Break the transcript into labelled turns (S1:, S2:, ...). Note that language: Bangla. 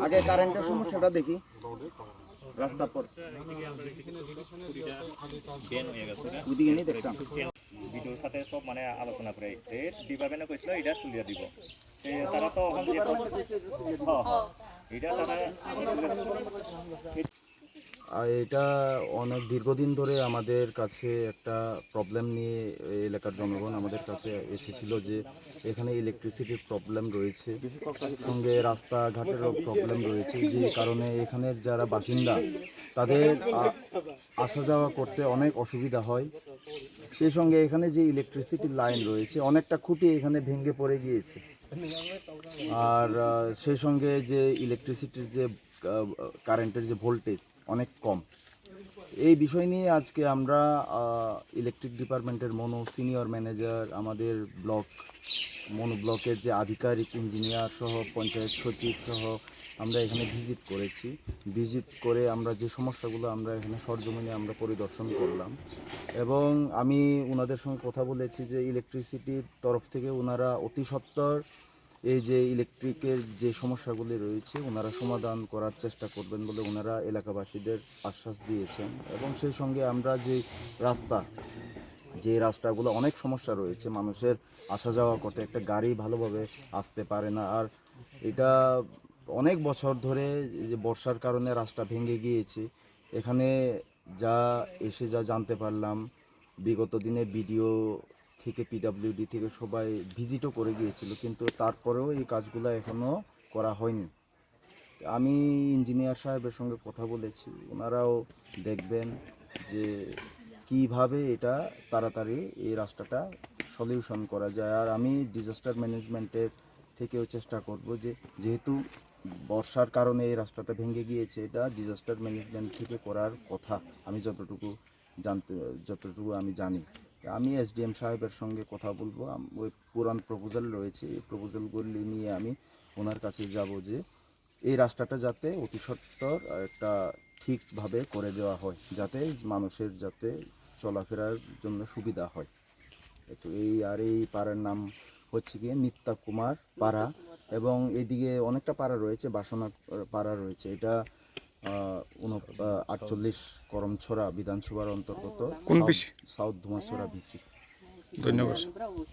S1: আগে কারেন্টের সমস্যাটা দেখি। রাস্তা পর ওইদিকে নিয়ে দেখতাম
S2: ভিডিওর সাথে সব মানে আলোচনা করে ডিপার্টমেন্টে কইছিল এটা তুলিয়া দিব তারা তো এটা তারা
S1: এটা অনেক দীর্ঘদিন ধরে আমাদের কাছে একটা প্রবলেম নিয়ে এলাকার জনগণ আমাদের কাছে এসেছিল যে এখানে ইলেকট্রিসিটির প্রবলেম রয়েছে, সঙ্গে রাস্তাঘাটেরও প্রবলেম রয়েছে, যে কারণে এখানের যারা বাসিন্দা তাদের আসা যাওয়া করতে অনেক অসুবিধা হয়। সেই সঙ্গে এখানে যে ইলেকট্রিসিটির লাইন রয়েছে অনেকটা খুঁটি এখানে ভেঙে পড়ে গিয়েছে, আর সেই সঙ্গে যে ইলেকট্রিসিটির যে কারেন্টের যে ভোল্টেজ অনেক কম। এই বিষয় নিয়ে আজকে আমরা ইলেকট্রিক ডিপার্টমেন্টের সিনিয়র ম্যানেজার, আমাদের ব্লকের যে আধিকারিক, ইঞ্জিনিয়ার সহ পঞ্চায়েত সচিব সহ আমরা এখানে ভিজিট করে আমরা যে সমস্যাগুলো আমরা এখানে সরজমিনে আমরা পরিদর্শন করলাম, এবং আমি ওনাদের সঙ্গে কথা বলেছি যে ইলেকট্রিসিটির তরফ থেকে ওনারা অতি সত্বর এই যে ইলেকট্রিকের যে সমস্যাগুলি রয়েছে ওনারা সমাধান করার চেষ্টা করবেন বলে ওনারা এলাকাবাসীদের আশ্বাস দিয়েছেন। এবং সেই সঙ্গে আমরা যে রাস্তাগুলো অনেক সমস্যা রয়েছে, মানুষের আসা যাওয়া করতে একটা গাড়ি ভালোভাবে আসতে পারে না, আর এটা অনেক বছর ধরে যে বর্ষার কারণে রাস্তা ভেঙে গিয়েছে। এখানে যা জানতে পারলাম, বিগত দিনে বিডিও থেকে পিডাব্লিউডি থেকে সবাই ভিজিটও করে গিয়েছিল, কিন্তু তারপরেও এই কাজগুলো এখনও করা হয়নি। আমি ইঞ্জিনিয়ার সাহেবের সঙ্গে কথা বলেছি, ওনারাও দেখবেন যে কিভাবে এটা তাড়াতাড়ি এই রাস্তাটা সলিউশন করা যায়। আর আমি ডিজাস্টার ম্যানেজমেন্টের থেকেও চেষ্টা করব যেহেতু বর্ষার কারণে এই রাস্তাটা ভেঙে গিয়েছে, এটা ডিজাস্টার ম্যানেজমেন্ট থেকে করার কথা আমি যতটুকু আমি জানি। আমি এসডিএম সাহেবের সঙ্গে কথা বলবো, ওই পুরান প্রপোজাল রয়েছে, এই প্রপোজালগুলি নিয়ে আমি ওনার কাছে যাব যে এই রাস্তাটা যাতে অতি সত্বর একটা ঠিকভাবে করে দেওয়া হয়, যাতে মানুষের যাতে চলাফেরার জন্য সুবিধা হয়। তো এই পাড়ার নাম হচ্ছে গিয়ে নিত্যা কুমার পাড়া, এবং এইদিকে অনেকটা পাড়া রয়েছে, বাসনা পাড়া রয়েছে। এটা 48 করমছড়া বিধানসভার অন্তর্গত সাউথ ধুমাছড়া ভিসি।
S3: ধন্যবাদ।